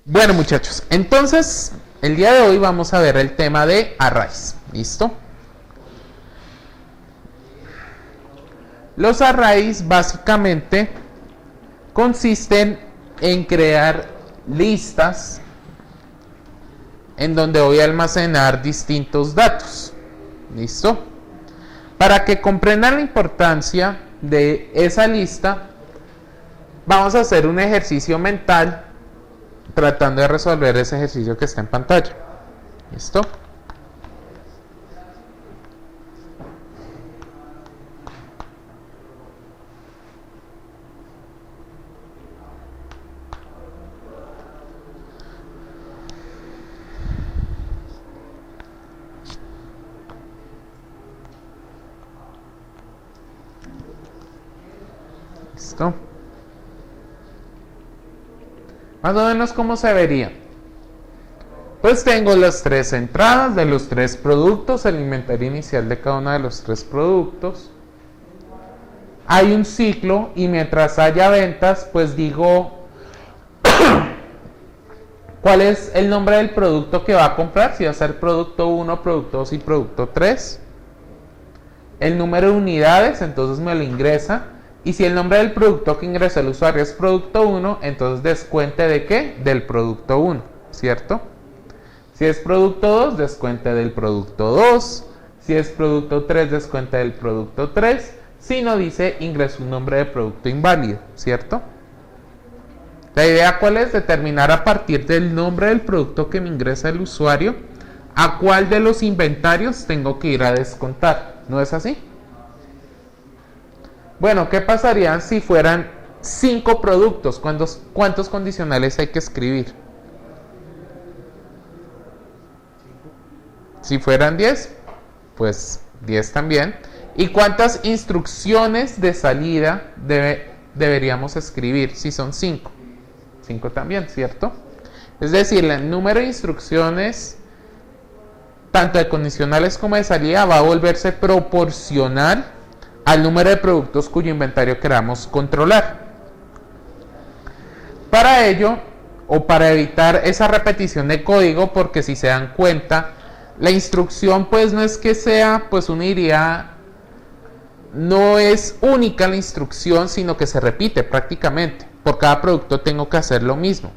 Bueno, muchachos, entonces el día de hoy vamos a ver el tema de arrays. ¿Listo? Los arrays básicamente consisten en crear listas en donde voy a almacenar distintos datos. ¿Listo? Para que comprendan la importancia de esa lista, vamos a hacer un ejercicio mental tratando de resolver ese ejercicio que está en pantalla. ¿Listo? ¿Listo? Más o menos cómo se vería. Pues tengo las tres entradas de los tres productos, el inventario inicial de cada uno de los tres productos. Hay un ciclo y mientras haya ventas, pues digo cuál es el nombre del producto que va a comprar, si va a ser producto 1, producto 2 y producto 3. El número de unidades, entonces me lo ingresa. Y si el nombre del producto que ingresa el usuario es producto 1, entonces descuente de ¿qué? Del producto 1, ¿cierto? Si es producto 2, descuente del producto 2. Si es producto 3, descuente del producto 3. Si no dice, ingreso un nombre de producto inválido, ¿cierto? La idea ¿cuál es? Determinar a partir del nombre del producto que me ingresa el usuario, a cuál de los inventarios tengo que ir a descontar. ¿No es así? Bueno, ¿qué pasaría si fueran 5 productos? ¿Cuántos condicionales hay que escribir? Si fueran 10, pues 10 también. ¿Y cuántas instrucciones de salida deberíamos escribir si son 5? 5 también, ¿cierto? Es decir, el número de instrucciones, tanto de condicionales como de salida, va a volverse proporcional al número de productos cuyo inventario queramos controlar. Para ello, o para evitar esa repetición de código, porque si se dan cuenta, la instrucción pues no es que sea, pues uno diría, no es única la instrucción, sino que se repite prácticamente. Por cada producto tengo que hacer lo mismo.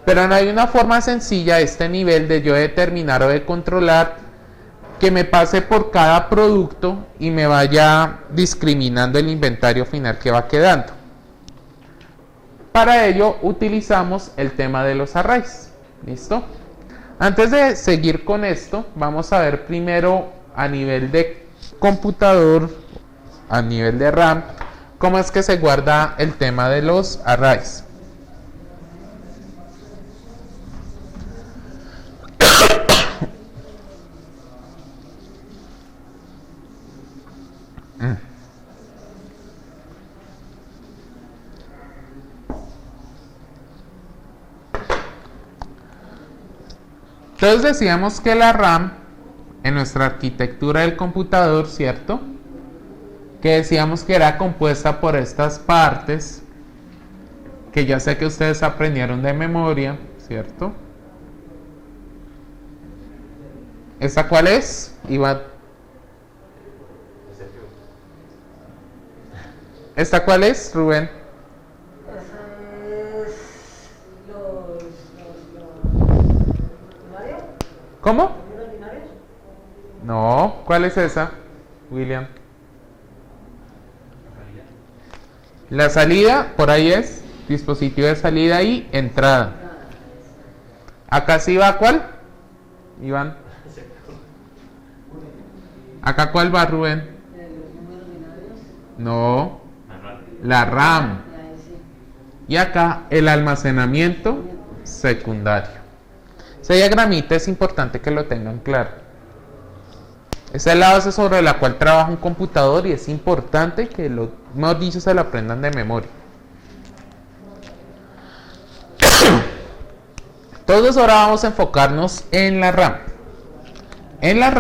Pero no hay una forma sencilla a este nivel de yo determinar o de controlar que me pase por cada producto y me vaya discriminando el inventario final que va quedando. Para ello utilizamos el tema de los arrays. ¿Listo? Antes de seguir con esto, vamos a ver primero a nivel de computador, a nivel de RAM, cómo es que se guarda el tema de los arrays. Entonces decíamos que la RAM en nuestra arquitectura del computador, ¿cierto? Que decíamos que era compuesta por estas partes que ya sé que ustedes aprendieron de memoria, ¿cierto? ¿Esta cuál es? Iván. ¿Esta cuál es, Rubén? ¿Cómo? No, ¿cuál es esa, William? La salida, por ahí es, dispositivo de salida y entrada. ¿Acá sí va cuál? Iván. ¿Acá cuál va, Rubén? No, la RAM. Y acá el almacenamiento secundario. Ese diagramita es importante que lo tengan claro. Esa es la base sobre la cual trabaja un computador y es importante que mejor dicho, se lo aprendan de memoria. Entonces ahora vamos a enfocarnos en la RAM. En la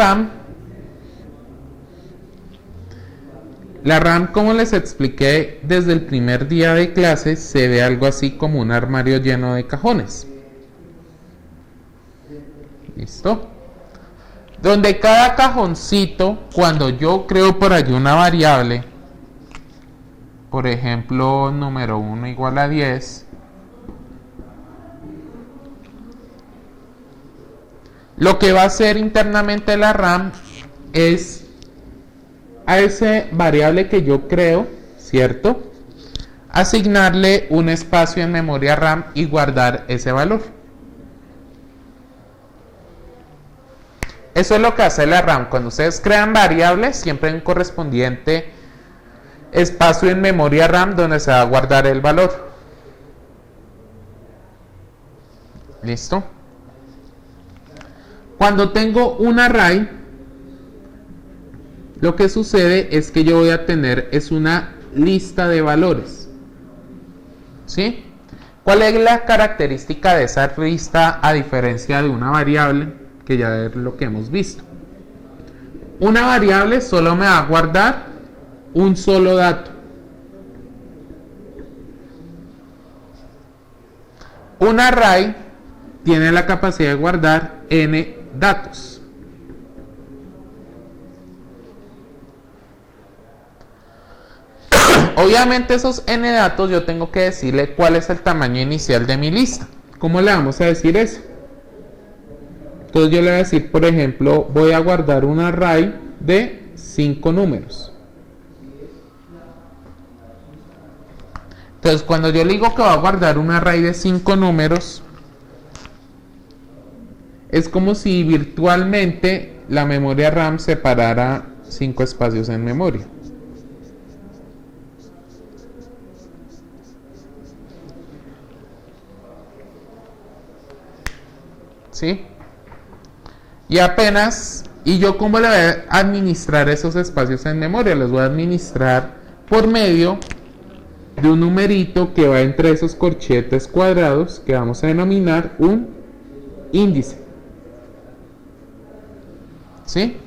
RAM, como les expliqué desde el primer día de clases, se ve algo así como un armario lleno de cajones. ¿Listo? Donde cada cajoncito, cuando yo creo por allí una variable, por ejemplo, número 1 igual a 10, lo que va a hacer internamente la RAM es a ese variable que yo creo, ¿cierto?, asignarle un espacio en memoria RAM y guardar ese valor. Eso es lo que hace la RAM. Cuando ustedes crean variables, siempre hay un correspondiente espacio en memoria RAM donde se va a guardar el valor. ¿Listo? Cuando tengo un array, lo que sucede es que yo voy a tener una lista de valores. ¿Sí? ¿Cuál es la característica de esa lista a diferencia de una variable? Que ya es lo que hemos visto. Una variable solo me va a guardar un solo dato. Un array tiene la capacidad de guardar n datos. Obviamente esos n datos yo tengo que decirle cuál es el tamaño inicial de mi lista. ¿Cómo le vamos a decir eso? Entonces yo le voy a decir, por ejemplo, voy a guardar un array de 5 números. Entonces cuando yo le digo que va a guardar un array de 5 números, es como si virtualmente la memoria RAM separara 5 espacios en memoria. ¿Sí? Y yo cómo le voy a administrar esos espacios en memoria, los voy a administrar por medio de un numerito que va entre esos corchetes cuadrados que vamos a denominar un índice. ¿Sí?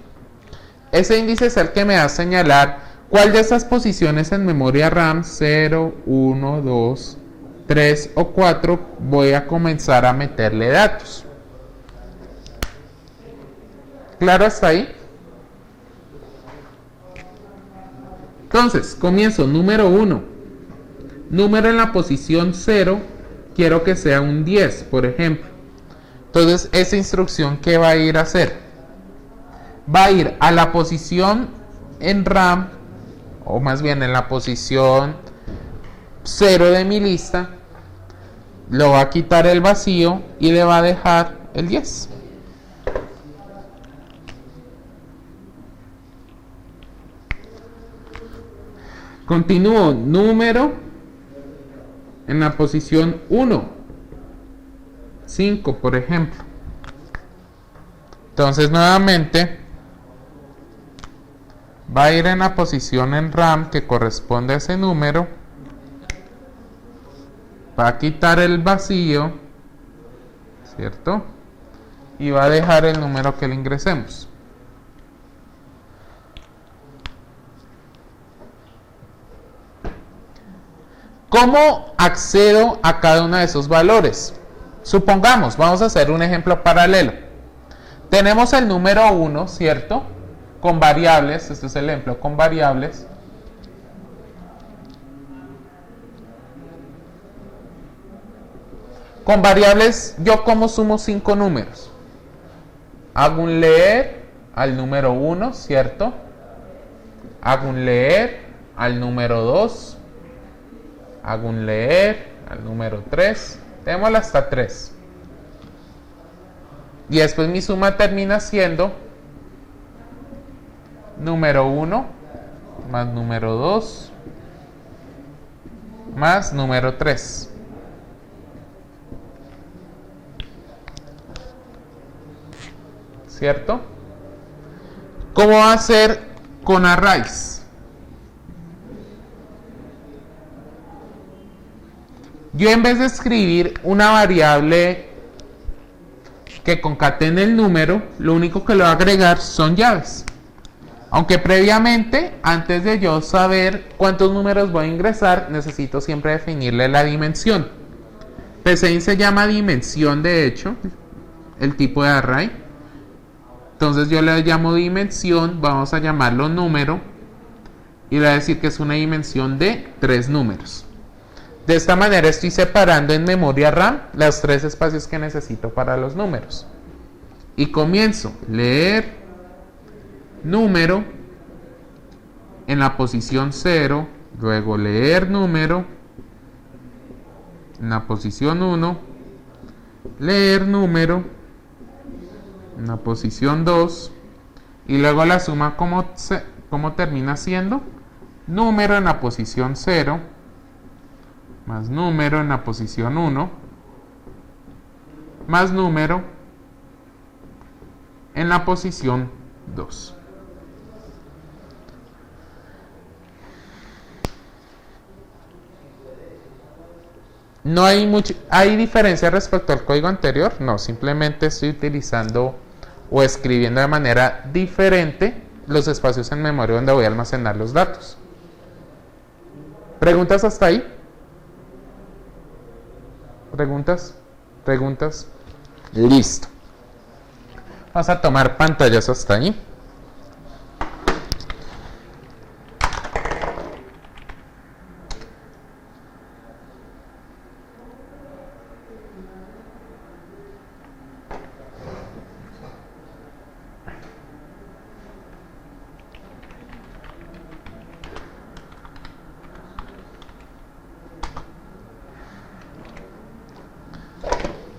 Ese índice es el que me va a señalar cuál de esas posiciones en memoria RAM 0, 1, 2, 3 o 4 voy a comenzar a meterle datos. ¿Claro hasta ahí? Entonces, comienzo número 1. Número en la posición 0, quiero que sea un 10, por ejemplo. Entonces, esa instrucción, ¿qué va a ir a hacer? Va a ir a la posición en RAM, o más bien en la posición 0 de mi lista, lo va a quitar el vacío y le va a dejar el 10. Continúo, número en la posición 1, 5 por ejemplo. Entonces nuevamente va a ir en la posición en RAM que corresponde a ese número, va a quitar el vacío, ¿cierto? Y va a dejar el número que le ingresemos. ¿Cómo accedo a cada uno de esos valores? Supongamos, vamos a hacer un ejemplo paralelo. Tenemos el número 1, ¿cierto? Con variables, este es el ejemplo con variables. Con variables, ¿yo cómo sumo 5 números? Hago un leer al número 1, ¿cierto? Hago un leer al número 2. Hago un leer al número 3. Démoslo hasta 3. Y después mi suma termina siendo número 1 más número 2 más número 3. ¿Cierto? ¿Cómo va a ser con arrays? Yo en vez de escribir una variable que concatene el número, lo único que le voy a agregar son llaves. Aunque previamente, antes de yo saber cuántos números voy a ingresar, necesito siempre definirle la dimensión. PCIN se llama dimensión, de hecho. el tipo de array. Entonces yo le llamo dimensión, vamos a llamarlo número, y le voy a decir que es una dimensión de 3 números. De esta manera estoy separando en memoria RAM los 3 espacios que necesito para los números. Y comienzo leer número en la posición 0, luego leer número en la posición 1, leer número en la posición 2 y luego la suma como termina siendo número en la posición 0 más número en la posición 1 más número en la posición 2. No hay diferencia respecto al código anterior, no, simplemente estoy utilizando o escribiendo de manera diferente los espacios en memoria donde voy a almacenar los datos. ¿Preguntas hasta ahí? ¿Preguntas? ¿Preguntas? Listo. Vamos a tomar pantallas hasta ahí.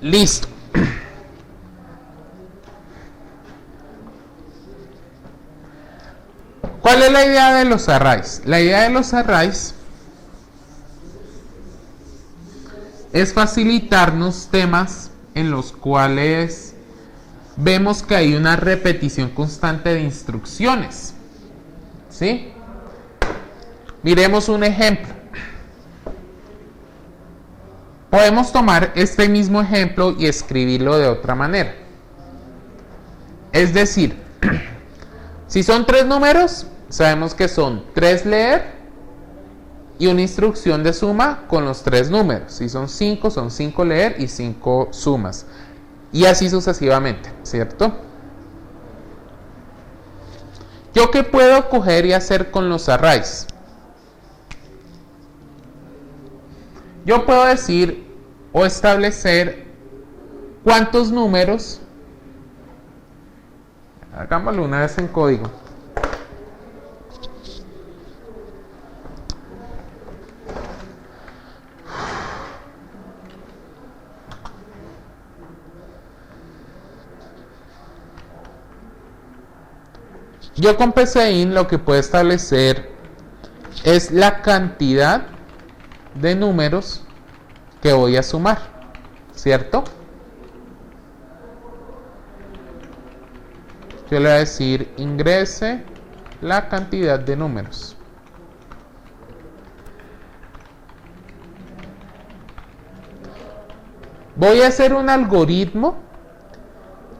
Listo. ¿Cuál es la idea de los arrays? La idea de los arrays es facilitarnos temas en los cuales vemos que hay una repetición constante de instrucciones. ¿Sí? Miremos un ejemplo. Podemos tomar este mismo ejemplo y escribirlo de otra manera. Es decir, si son 3 números, sabemos que son 3 leer y una instrucción de suma con los 3 números. Si son 5, son 5 leer y 5 sumas. Y así sucesivamente, ¿cierto? ¿Yo qué puedo coger y hacer con los arrays? Yo puedo decir o establecer cuántos números. Hagámoslo una vez en código. Yo con PCIN lo que puedo establecer es la cantidad de números que voy a sumar, ¿cierto? Yo le voy a decir ingrese la cantidad de números. Voy a hacer un algoritmo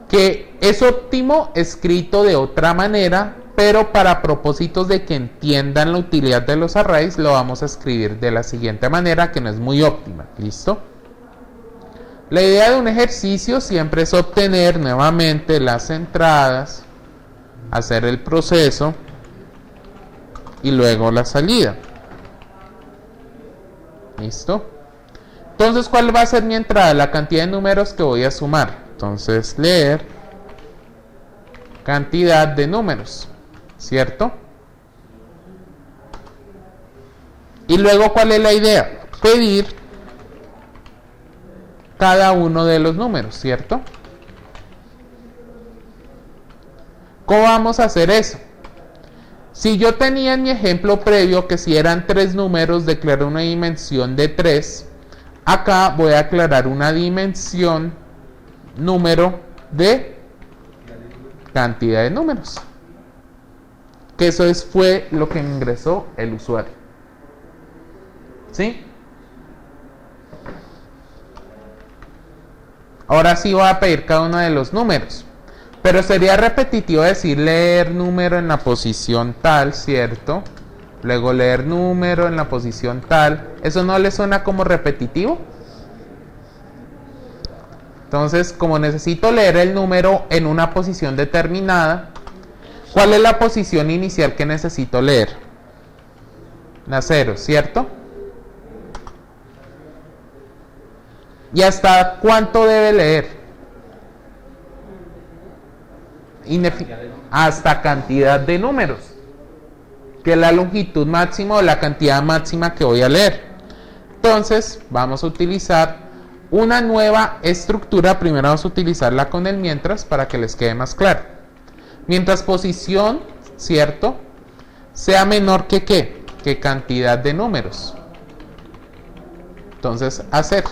que es óptimo escrito de otra manera, pero para propósitos de que entiendan la utilidad de los arrays, lo vamos a escribir de la siguiente manera, que no es muy óptima. ¿Listo? La idea de un ejercicio siempre es obtener nuevamente las entradas, hacer el proceso y luego la salida. ¿Listo? Entonces, ¿cuál va a ser mi entrada? La cantidad de números que voy a sumar. Entonces, leer cantidad de números, ¿cierto? Y luego, ¿cuál es la idea? Pedir cada uno de los números, ¿cierto? ¿Cómo vamos a hacer eso? Si yo tenía en mi ejemplo previo que si eran 3 números, declaré una dimensión de 3, acá voy a aclarar una dimensión número de cantidad de números, que eso fue lo que me ingresó el usuario. ¿Sí? Ahora sí voy a pedir cada uno de los números, pero sería repetitivo decir leer número en la posición tal, ¿cierto? Luego leer número en la posición tal. ¿Eso no le suena como repetitivo? Entonces, como necesito leer el número en una posición determinada, ¿cuál es la posición inicial que necesito leer? La 0, ¿cierto? ¿Y hasta cuánto debe leer? Hasta cantidad de números, que es la longitud máxima o la cantidad máxima que voy a leer. Entonces, vamos a utilizar una nueva estructura. Primero vamos a utilizarla con el mientras para que les quede más claro. Mientras posición, ¿cierto?, sea menor que ¿qué? Que cantidad de números. Entonces, hacer.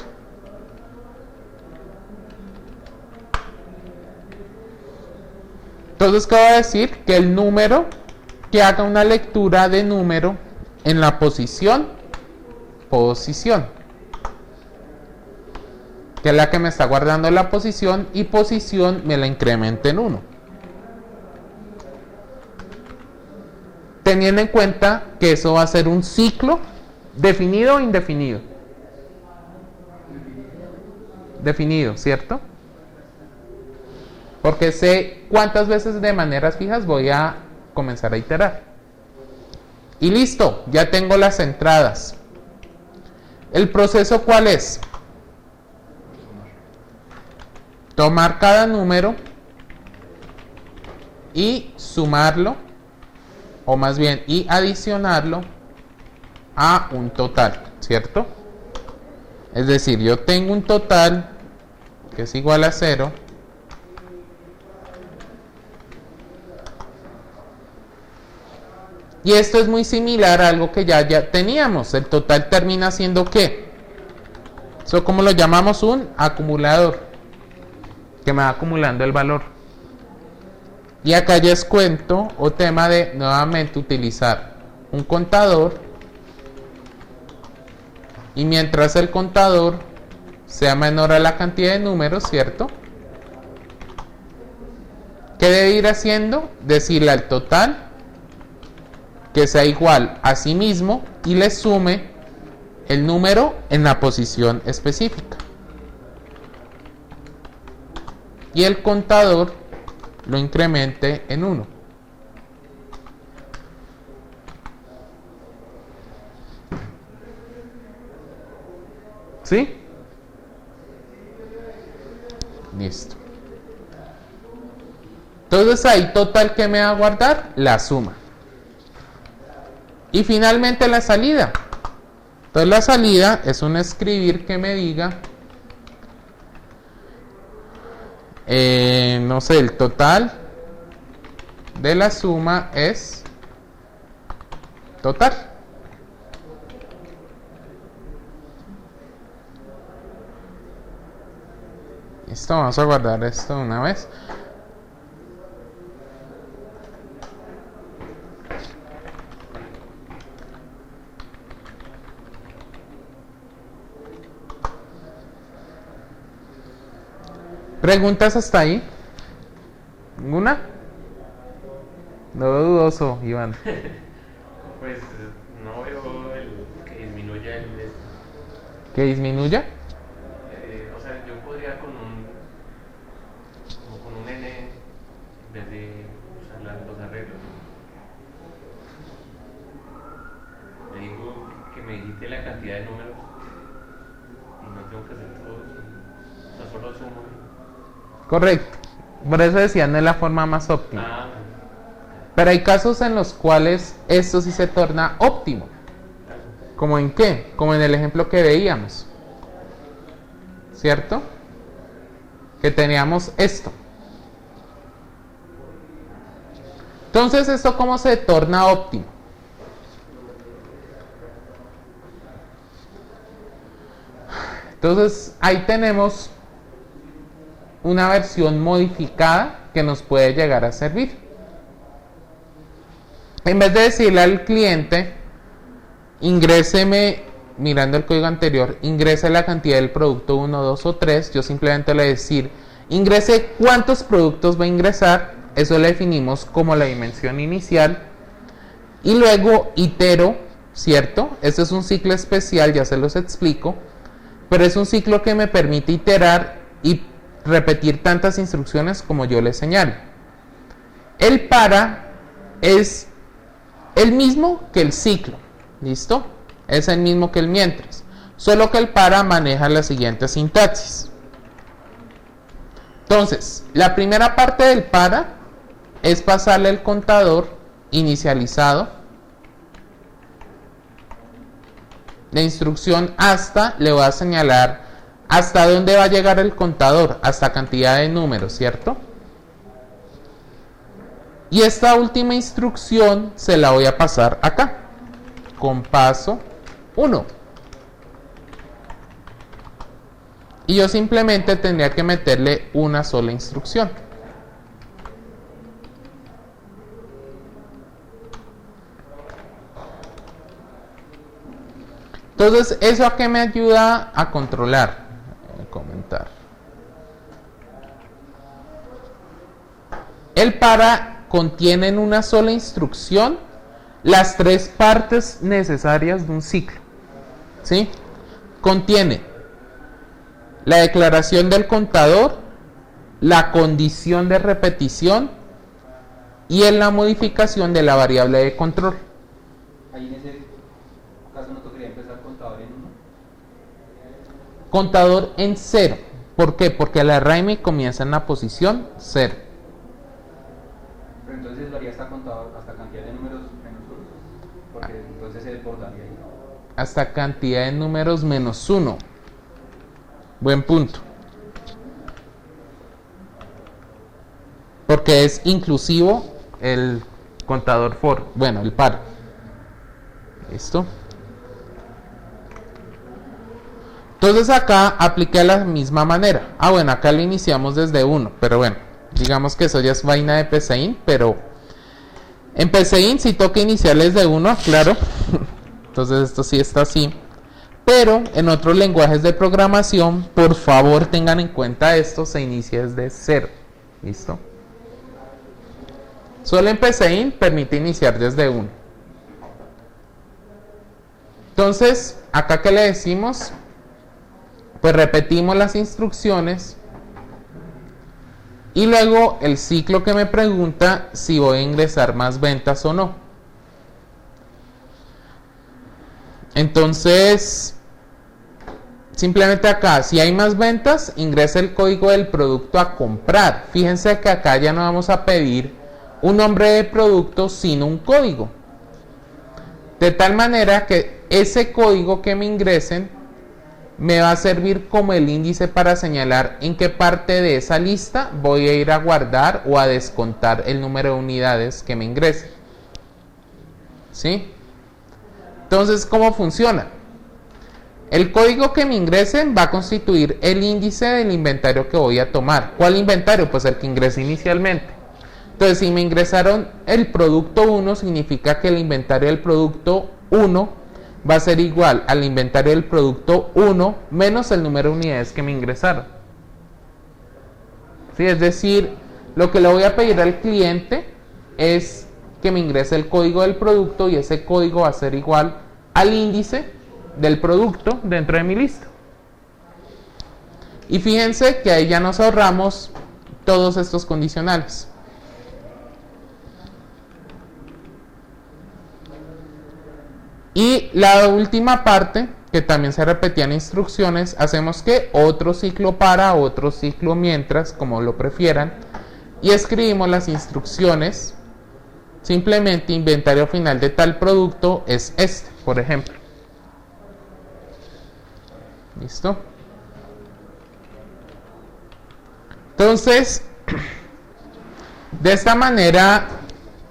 Entonces, ¿qué va a decir? Que el número que haga una lectura de número en la posición, que es la que me está guardando la posición, y posición me la incremente en 1. Teniendo en cuenta que eso va a ser un ciclo definido o indefinido. Definido, ¿cierto? Porque sé cuántas veces de maneras fijas voy a comenzar a iterar. Y listo, ya tengo las entradas. ¿El proceso cuál es? Tomar cada número y sumarlo, o más bien, y adicionarlo a un total, ¿cierto? Es decir, yo tengo un total que es igual a 0. Y esto es muy similar a algo que ya teníamos. El total termina siendo ¿qué? Eso, como lo llamamos, un acumulador, que me va acumulando el valor. Y acá ya es cuento o tema de nuevamente utilizar un contador. Y mientras el contador sea menor a la cantidad de números, ¿cierto?, ¿qué debe ir haciendo? Decirle al total que sea igual a sí mismo y le sume el número en la posición específica. Y el contador lo incremente en 1. ¿Sí? Listo. Entonces ahí total, ¿qué me va a guardar? La suma. Y finalmente la salida. Entonces la salida es un escribir que me diga, no sé, el total de la suma es total. Listo, vamos a guardar esto una vez. ¿Preguntas hasta ahí? ¿Ninguna? No veo dudoso, Iván. Pues no veo que disminuya el... ¿Que disminuya? O sea, yo podría con un n en vez de usar los arreglos. Me dijo que me dijiste la cantidad de números y no tengo que hacer todo eso. O sea, solo sumo. Correcto. Por eso decía, no es la forma más óptima. Ah, Pero hay casos en los cuales esto sí se torna óptimo. ¿Como en qué? Como en el ejemplo que veíamos. ¿Cierto? Que teníamos esto. Entonces, ¿esto cómo se torna óptimo? Entonces, ahí tenemos una versión modificada que nos puede llegar a servir. En vez de decirle al cliente, ingréseme, mirando el código anterior, ingrese la cantidad del producto 1, 2 o 3, yo simplemente le voy a decir, ingrese cuántos productos va a ingresar, eso lo definimos como la dimensión inicial, y luego itero, ¿cierto? Este es un ciclo especial, ya se los explico, pero es un ciclo que me permite iterar y repetir tantas instrucciones como yo les señalo. El para es el mismo que el ciclo, ¿listo? Es el mismo que el mientras, solo que el para maneja la siguiente sintaxis. Entonces, la primera parte del para es pasarle el contador inicializado, la instrucción hasta, le voy a señalar hasta dónde va a llegar el contador, hasta cantidad de números, ¿cierto? Y esta última instrucción se la voy a pasar acá, con paso 1. Y yo simplemente tendría que meterle una sola instrucción. Entonces, ¿eso a qué me ayuda a controlar? Comentar. El para contiene en una sola instrucción las tres partes necesarias de un ciclo. ¿Sí? Contiene la declaración del contador, la condición de repetición y en la modificación de la variable de control. Ahí en ese caso no tocaría empezar contador en 1. Contador en 0. ¿Por qué? Porque el array comienza en la posición 0. Pero entonces lo haría hasta contador, hasta cantidad de números menos 1. Porque entonces se desbordaría ahí. Hasta cantidad de números menos 1. Buen punto. Porque es inclusivo el contador for. Bueno, el par. ¿Listo? Entonces acá apliqué de la misma manera. Ah, bueno, acá lo iniciamos desde 1. Pero bueno, digamos que eso ya es vaina de PCInt. Pero en PCInt sí toca iniciar desde 1, claro. Entonces esto sí está así. Pero en otros lenguajes de programación, por favor tengan en cuenta esto, se inicia desde 0. ¿Listo? Solo en PCInt permite iniciar desde 1. Entonces, acá que le decimos, pues repetimos las instrucciones y luego el ciclo que me pregunta si voy a ingresar más ventas o no. Entonces, simplemente acá, si hay más ventas, ingresa el código del producto a comprar. Fíjense que acá ya no vamos a pedir un nombre de producto, sino un código. De tal manera que ese código que me ingresen me va a servir como el índice para señalar en qué parte de esa lista voy a ir a guardar o a descontar el número de unidades que me ingresen. ¿Sí? Entonces, ¿cómo funciona? El código que me ingresen va a constituir el índice del inventario que voy a tomar. ¿Cuál inventario? Pues el que ingresé inicialmente. Entonces, si me ingresaron el producto 1, significa que el inventario del producto 1 va a ser igual al inventario del producto 1 menos el número de unidades que me ingresaron. ¿Sí? Es decir, lo que le voy a pedir al cliente es que me ingrese el código del producto y ese código va a ser igual al índice del producto dentro de mi lista. Y fíjense que ahí ya nos ahorramos todos estos condicionales. Y la última parte, que también se repetía en instrucciones, hacemos que otro ciclo para, otro ciclo mientras, como lo prefieran, y escribimos las instrucciones. Simplemente inventario final de tal producto es este, por ejemplo. ¿Listo? Entonces, de esta manera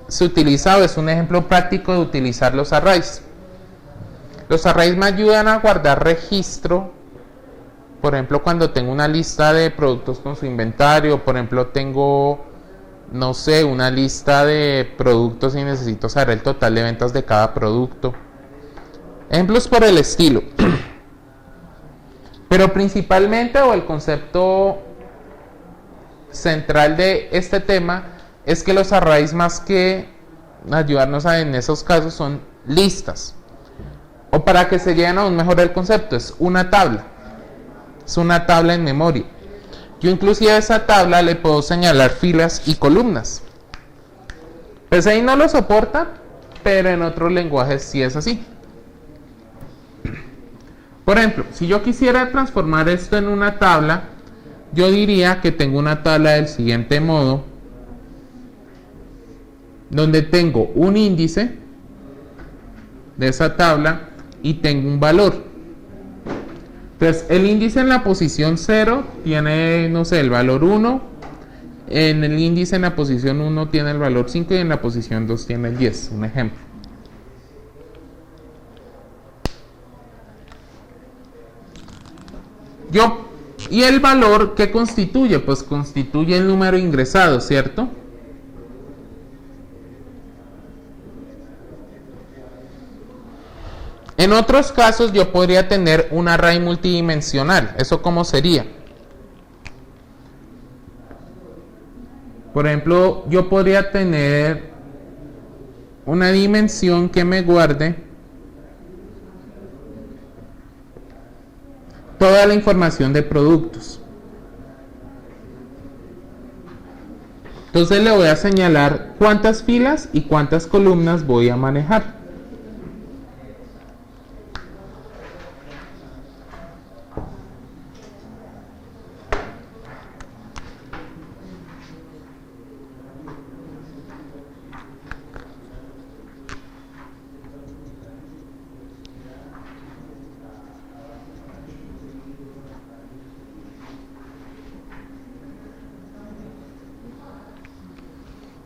se utiliza, o es un ejemplo práctico de utilizar los arrays. Los arrays me ayudan a guardar registro. Por ejemplo, cuando tengo una lista de productos con su inventario, por ejemplo, tengo, no sé, una lista de productos y necesito saber el total de ventas de cada producto. Ejemplos por el estilo. Pero principalmente, o el concepto central de este tema, es que los arrays, más que ayudarnos en esos casos, son listas. O para que se lleven aún mejor el concepto, es una tabla. Es una tabla en memoria. Yo inclusive a esa tabla le puedo señalar filas y columnas. Pues ahí no lo soporta, pero en otros lenguajes sí es así. Por ejemplo, si yo quisiera transformar esto en una tabla, yo diría que tengo una tabla del siguiente modo, donde tengo un índice de esa tabla y tengo un valor. Entonces, el índice en la posición 0 tiene, no sé, el valor 1. En el índice en la posición 1 tiene el valor 5 y en la posición 2 tiene el 10. Un ejemplo. ¿Y el valor qué constituye? Pues constituye el número ingresado, ¿cierto? En otros casos yo podría tener un array multidimensional. ¿Eso cómo sería? Por ejemplo, yo podría tener una dimensión que me guarde toda la información de productos. Entonces le voy a señalar cuántas filas y cuántas columnas voy a manejar.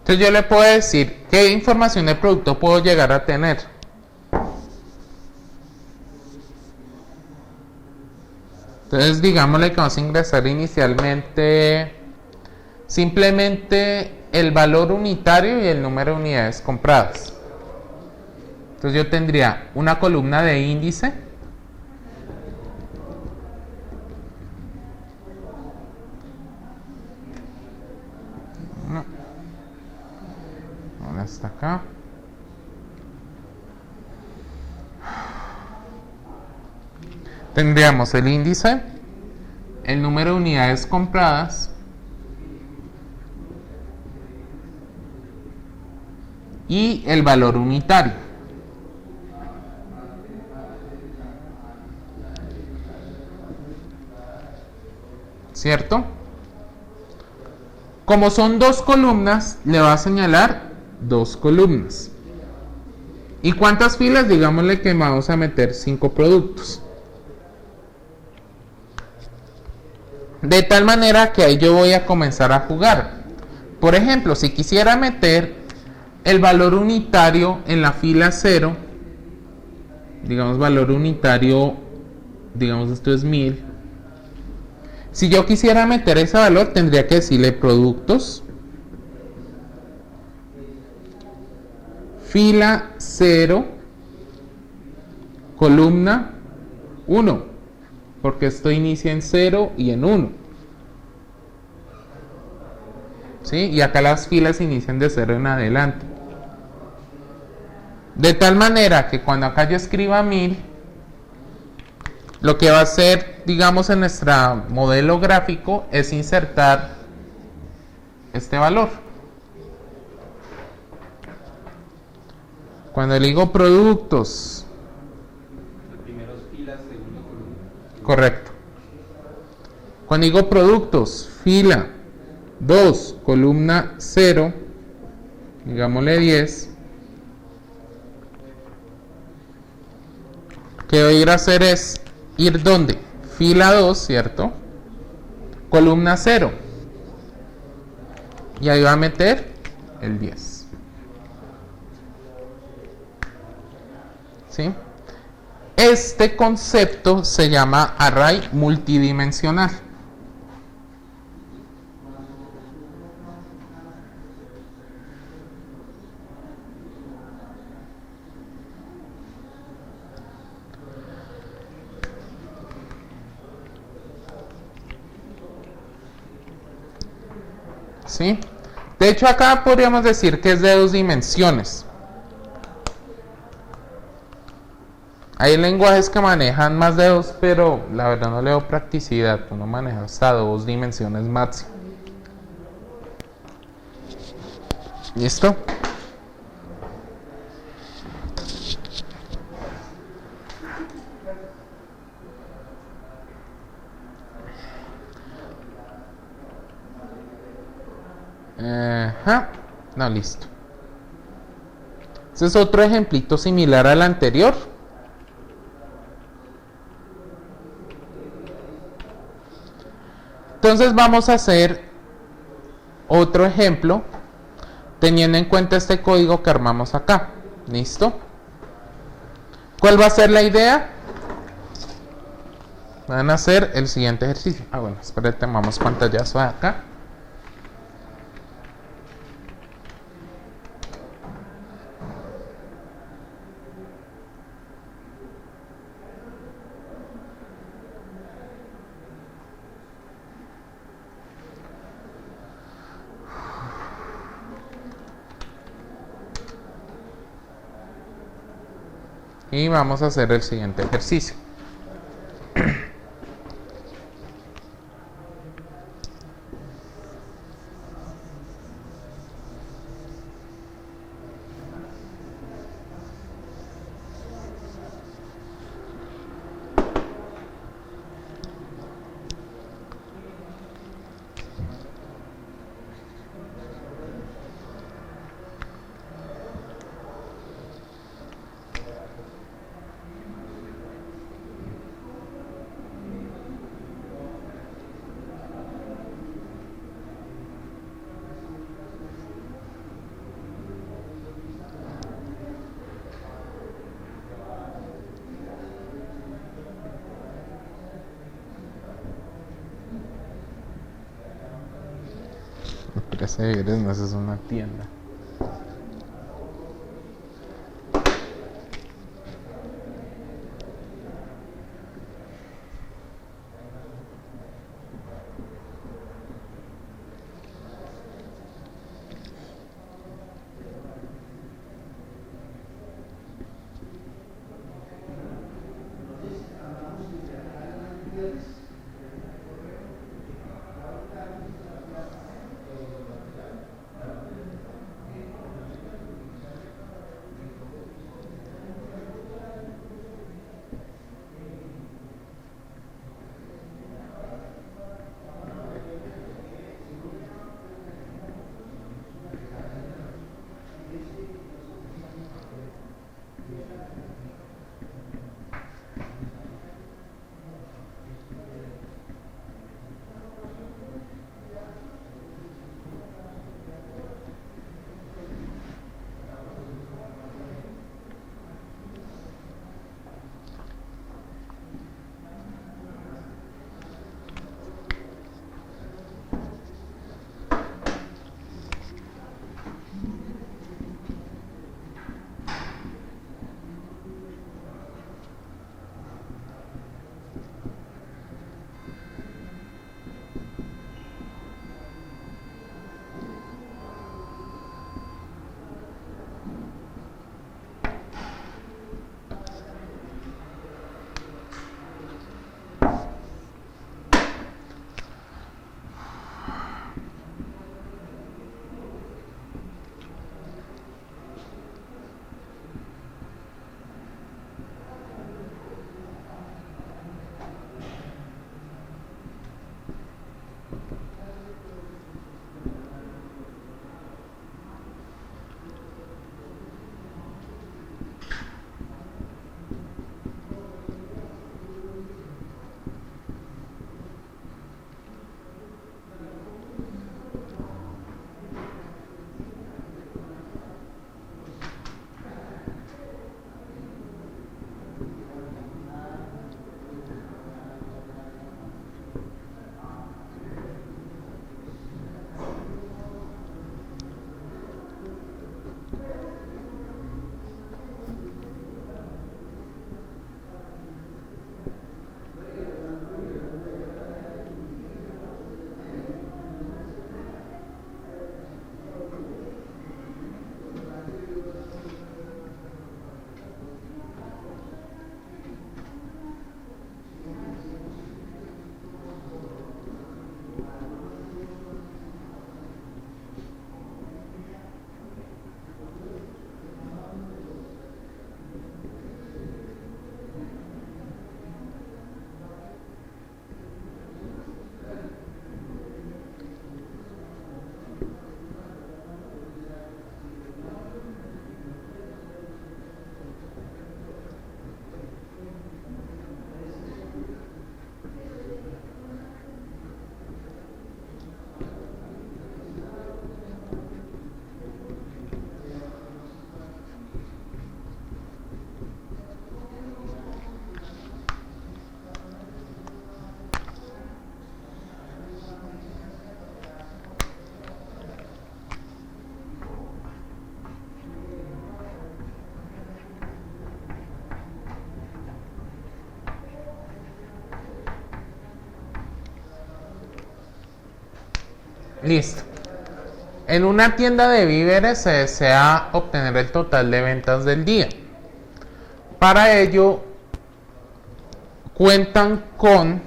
Entonces yo le puedo decir qué información de producto puedo llegar a tener. Entonces digámosle que vamos a ingresar inicialmente simplemente el valor unitario y el número de unidades compradas. Entonces yo tendría una columna de índice. Hasta acá. Tendríamos el índice, el número de unidades compradas y el valor unitario. ¿Cierto? Como son dos columnas, le va a señalar dos columnas. ¿Y cuántas filas? Digámosle que vamos a meter 5 productos. De tal manera que ahí yo voy a comenzar a jugar. Por ejemplo, si quisiera meter el valor unitario en la fila 0, digamos valor unitario, digamos esto es 1000. Si yo quisiera meter ese valor, tendría que decirle productos, fila 0, columna 1, porque esto inicia en 0 y en 1. ¿Sí? Y acá las filas inician de 0 en adelante. De tal manera que cuando acá yo escriba 1000, lo que va a hacer, digamos, en nuestro modelo gráfico es insertar este valor. Cuando le digo productos. Primeros filas, segundo columna. Correcto. Cuando digo productos, fila 2, columna 0, digámosle 10. ¿Qué voy a ir a hacer es ir ¿dónde? Fila 2, ¿cierto? Columna 0. Y ahí va a meter el 10. ¿Sí? Este concepto se llama array multidimensional. ¿Sí? De hecho, acá podríamos decir que es de 2 dimensiones. Hay lenguajes que manejan más de dos, pero la verdad no le doy practicidad. Uno maneja hasta dos dimensiones máximo. ¿Listo? Ajá. No, listo. Este es otro ejemplito similar al anterior. Entonces vamos a hacer otro ejemplo teniendo en cuenta este código que armamos acá. ¿Listo? ¿Cuál va a ser la idea? Van a hacer el siguiente ejercicio. Ah, bueno, espérate, tomamos pantallazo de acá. Y vamos a hacer el siguiente ejercicio. Parece que no es una tienda. Listo. En una tienda de víveres se desea obtener el total de ventas del día. Para ello, cuentan con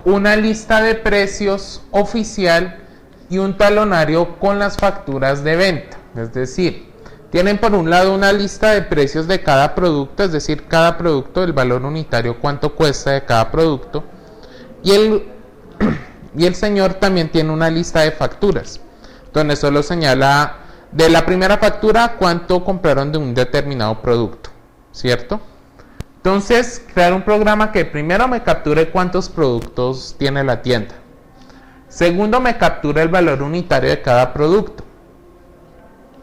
una lista de precios oficial y un talonario con las facturas de venta. Es decir, tienen por un lado una lista de precios de cada producto, es decir, cada producto, el valor unitario, cuánto cuesta de cada producto. Y el señor también tiene una lista de facturas, donde solo señala de la primera factura cuánto compraron de un determinado producto, ¿cierto? Entonces, crear un programa que primero me capture cuántos productos tiene la tienda. Segundo, me capture el valor unitario de cada producto,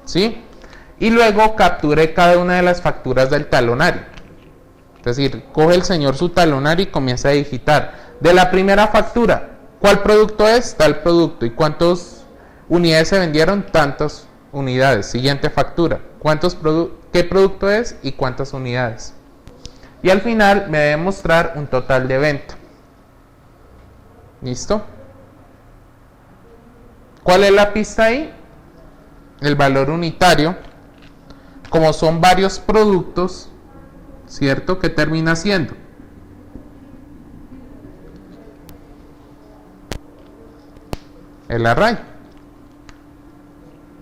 ¿sí? Y luego capture cada una de las facturas del talonario. Es decir, coge el señor su talonario y comienza a digitar. De la primera factura, ¿cuál producto es? Tal producto. ¿Y cuántas unidades se vendieron? Tantas unidades. Siguiente factura. ¿Qué producto es y cuántas unidades? Y al final me debe mostrar un total de venta. ¿Listo? ¿Cuál es la pista ahí? El valor unitario. Como son varios productos, ¿cierto? ¿Qué termina siendo? El array.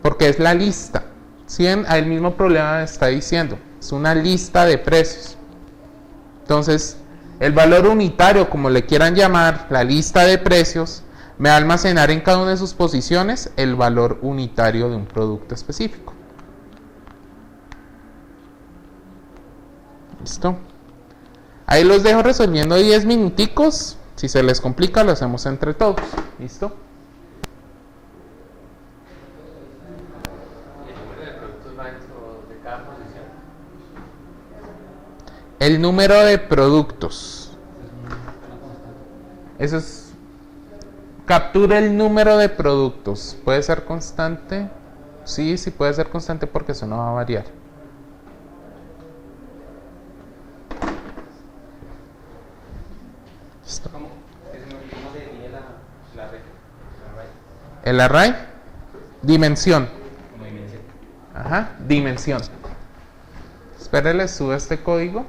Porque es la lista. ¿Sí? El mismo problema me está diciendo. Es una lista de precios. Entonces, el valor unitario, como le quieran llamar, la lista de precios, me va a almacenar en cada una de sus posiciones el valor unitario de un producto específico. ¿Listo? Ahí los dejo resolviendo 10 minuticos. Si se les complica, lo hacemos entre todos. ¿Listo? ¿Y el número de productos va dentro de cada posición? El número de productos. Eso es. Captura el número de productos. ¿Puede ser constante? Sí, sí puede ser constante porque eso no va a variar. Listo. ¿Cómo se define la red? El array, dimensión. Como dimensión. Ajá, dimensión. Espérale, sube este código.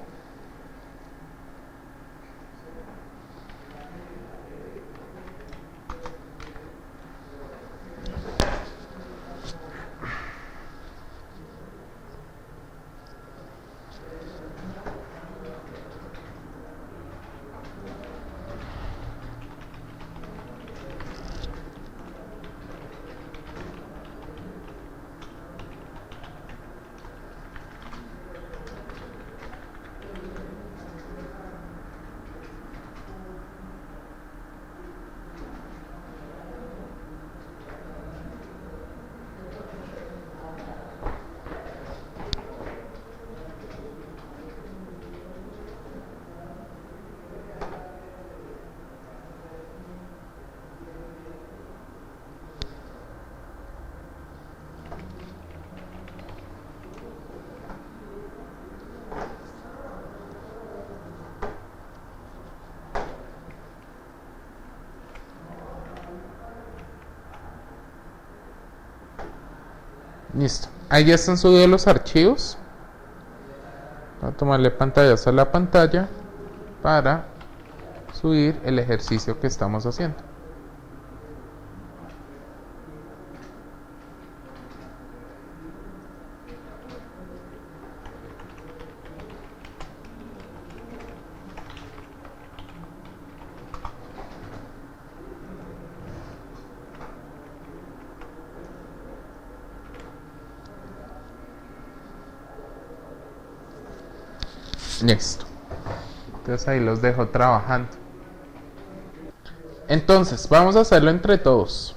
Listo. Ahí ya están subidos los archivos. Voy a tomarle pantallazo a la pantalla para subir el ejercicio que estamos haciendo. Listo. Entonces ahí los dejo trabajando. Entonces, vamos a hacerlo entre todos.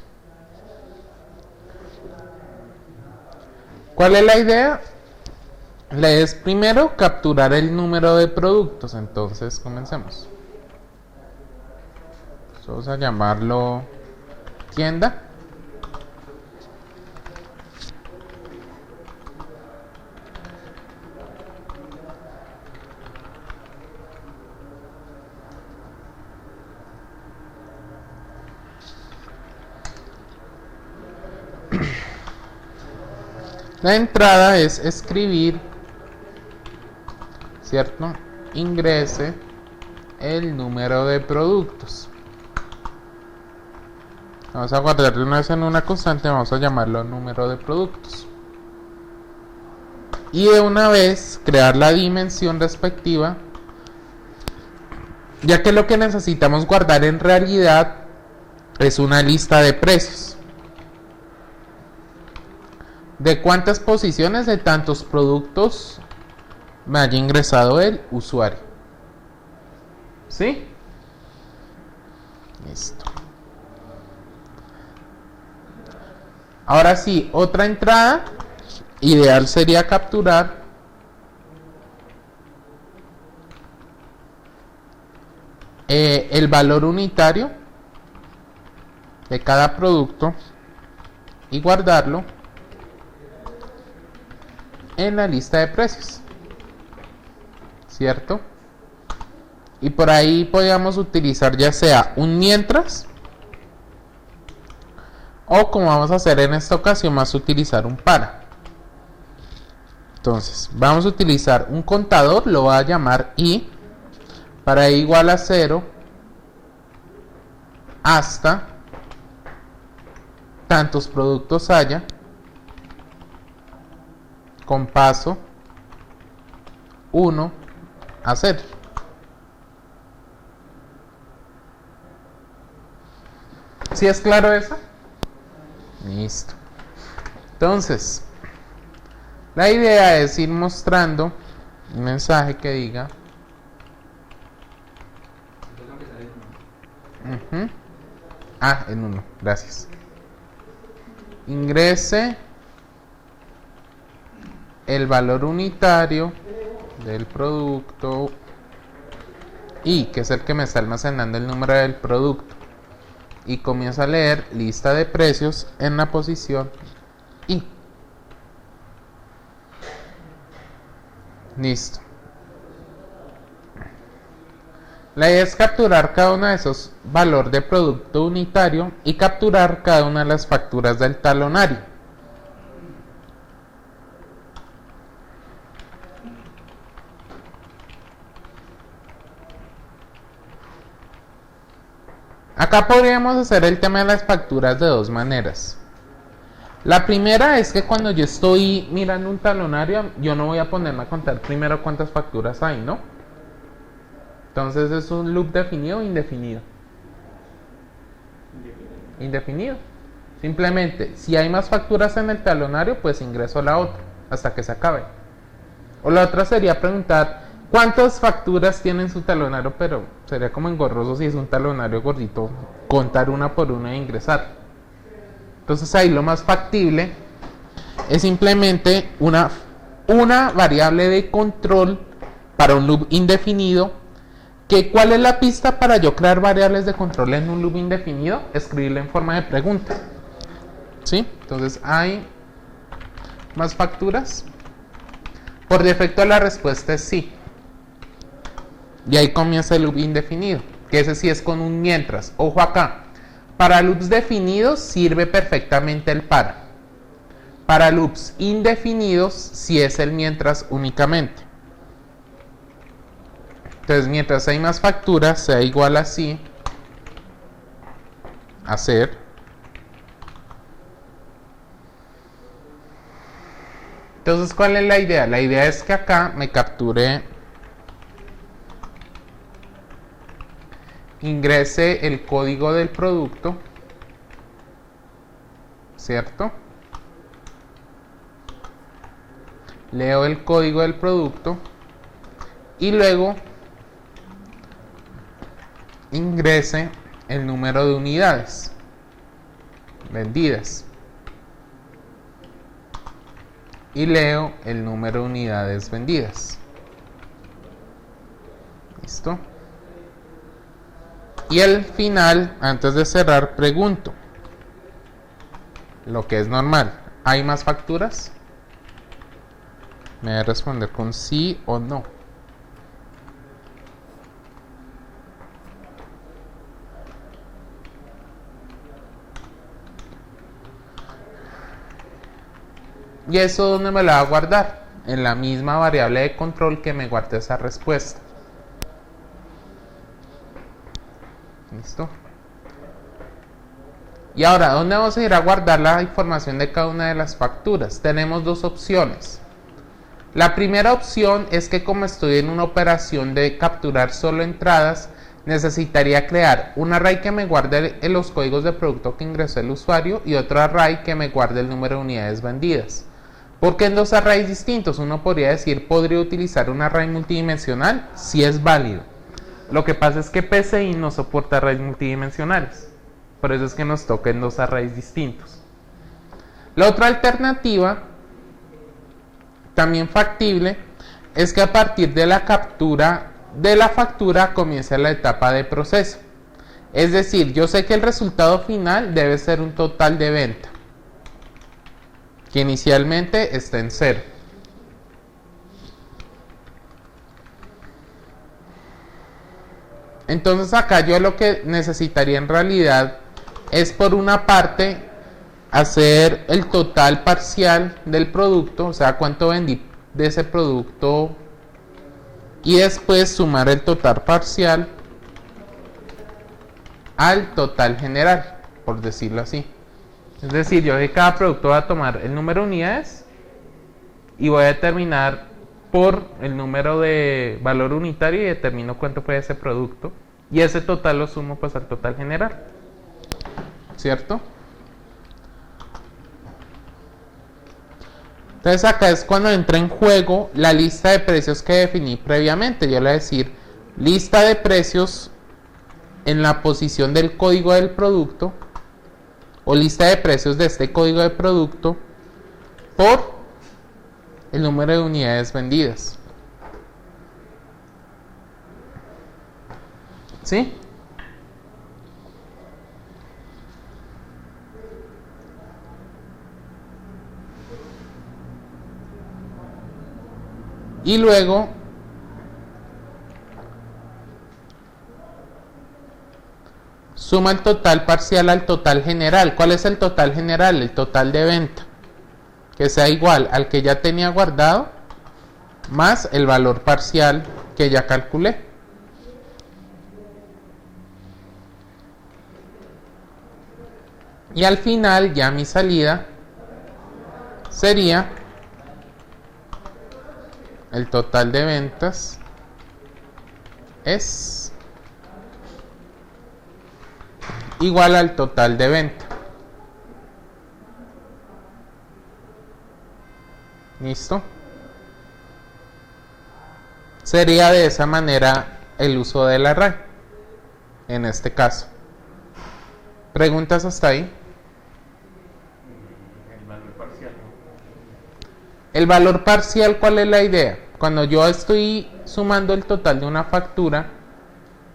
¿Cuál es la idea? La idea es primero capturar el número de productos. Entonces, comencemos. Vamos a llamarlo tienda. La entrada es escribir, ¿cierto? Ingrese el número de productos. Vamos a guardarlo una vez en una constante, vamos a llamarlo número de productos. Y de una vez crear la dimensión respectiva, ya que lo que necesitamos guardar en realidad es una lista de precios. ¿De cuántas posiciones de tantos productos me haya ingresado el usuario? ¿Sí? Listo. Ahora sí, otra entrada ideal sería capturar el valor unitario de cada producto y guardarlo en la lista de precios, ¿cierto? Y por ahí podríamos utilizar ya sea un mientras, o como vamos a hacer en esta ocasión, más utilizar un para. Entonces vamos a utilizar un contador, lo voy a llamar i, para i igual a 0 hasta tantos productos haya, con paso 1 a 0. ¿Sí es claro eso? Listo. Entonces, la idea es ir mostrando un mensaje que diga en 1, gracias. Ingrese el valor unitario del producto y que es el que me está almacenando el número del producto, y comienzo a leer lista de precios en la posición I. Listo. La idea es capturar cada uno de esos valores de producto unitario y capturar cada una de las facturas del talonario. Acá podríamos hacer el tema de las facturas de dos maneras. La primera es que cuando yo estoy mirando un talonario, yo no voy a ponerme a contar primero cuántas facturas hay, ¿no? Entonces es un loop definido o indefinido. Indefinido. Simplemente, si hay más facturas en el talonario, pues ingreso la otra hasta que se acabe. O la otra sería preguntar cuántas facturas tiene en su talonario, pero sería como engorroso si es un talonario gordito, contar una por una e ingresar. Entonces ahí lo más factible es simplemente una variable de control para un loop indefinido. ¿Cuál es la pista para yo crear variables de control en un loop indefinido? Escribirlo en forma de pregunta. ¿Sí? Entonces, ¿hay más facturas? Por defecto la respuesta es sí. Y ahí comienza el loop indefinido, que ese sí es con un mientras. Ojo acá, para loops definidos sirve perfectamente el para. Para loops indefinidos sí es el mientras únicamente. Entonces, mientras hay más facturas, sea igual a sí, hacer. Entonces, ¿cuál es la idea? La idea es que acá me capture, ingrese el código del producto, ¿cierto? Leo el código del producto y luego ingrese el número de unidades vendidas y leo el número de unidades vendidas. ¿Listo? Y al final, antes de cerrar, pregunto lo que es normal: ¿hay más facturas? Me debe responder con sí o no. ¿Y eso dónde me la va a guardar? En la misma variable de control que me guarde esa respuesta. ¿Listo? Y ahora, ¿dónde vamos a ir a guardar la información de cada una de las facturas? Tenemos dos opciones. La primera opción es que como estoy en una operación de capturar solo entradas, necesitaría crear un array que me guarde los códigos de producto que ingresó el usuario y otro array que me guarde el número de unidades vendidas. ¿Por qué en dos arrays distintos? Uno podría decir, podría utilizar un array multidimensional, si es válido. Lo que pasa es que PCI no soporta arrays multidimensionales. Por eso es que nos toca en dos arrays distintos. La otra alternativa, también factible, es que a partir de la captura de la factura comience la etapa de proceso. Es decir, yo sé que el resultado final debe ser un total de venta, que inicialmente está en 0. Entonces acá yo lo que necesitaría en realidad es por una parte hacer el total parcial del producto, o sea, cuánto vendí de ese producto, y después sumar el total parcial al total general, por decirlo así. Es decir, yo de cada producto voy a tomar el número de unidades y voy a determinar por el número de valor unitario y determino cuánto fue ese producto. Y ese total lo sumo pues al total general. ¿Cierto? Entonces acá es cuando entra en juego la lista de precios que definí previamente. Yo le voy a decir lista de precios en la posición del código del producto o lista de precios de este código de producto por el número de unidades vendidas. ¿Sí? Y luego suma el total parcial al total general. ¿Cuál es el total general? El total de venta, que sea igual al que ya tenía guardado más el valor parcial que ya calculé. Y al final ya mi salida sería el total de ventas es igual al total de venta. ¿Listo? Sería de esa manera el uso del array en este caso. ¿Preguntas hasta ahí? El valor parcial, ¿no? El valor parcial, ¿cuál es la idea? Cuando yo estoy sumando el total de una factura,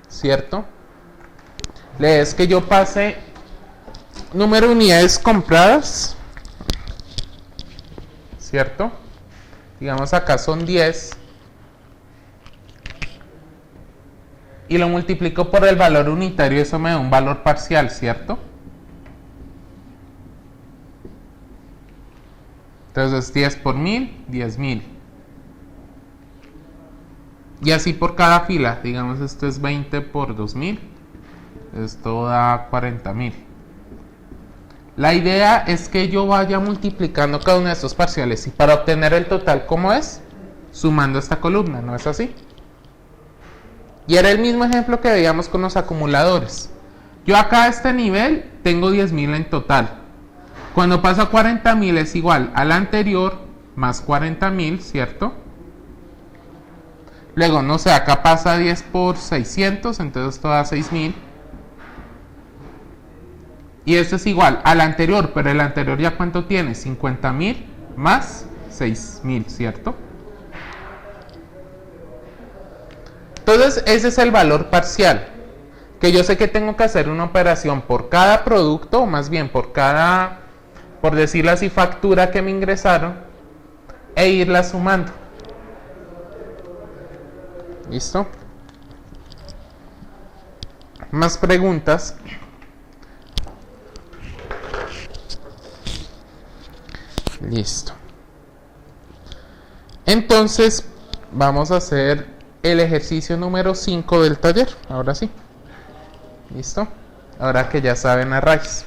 ¿cierto? Es que yo pase número de unidades compradas, ¿cierto? Digamos acá son 10. Y lo multiplico por el valor unitario, eso me da un valor parcial, ¿cierto? Entonces 10 por 1000, 10.000. Y así por cada fila, digamos esto es 20 por 2000, esto da 40.000. La idea es que yo vaya multiplicando cada uno de estos parciales y para obtener el total, ¿cómo es? Sumando esta columna, ¿no es así? Y era el mismo ejemplo que veíamos con los acumuladores. Yo acá a este nivel tengo 10.000 en total. Cuando paso a 40.000 es igual al anterior más 40.000, ¿cierto? Luego, no sé, acá pasa 10 por 600, entonces esto da 6.000. Y esto es igual al anterior, pero el anterior ya ¿cuánto tiene? 50.000 más 6.000, ¿cierto? Entonces, ese es el valor parcial. Que yo sé que tengo que hacer una operación por cada producto, o más bien por cada, por decirlo así, factura que me ingresaron, e irla sumando. ¿Listo? ¿Más preguntas? Listo. Entonces, vamos a hacer el ejercicio número 5 del taller. Ahora sí. ¿Listo? Ahora que ya saben a raíz.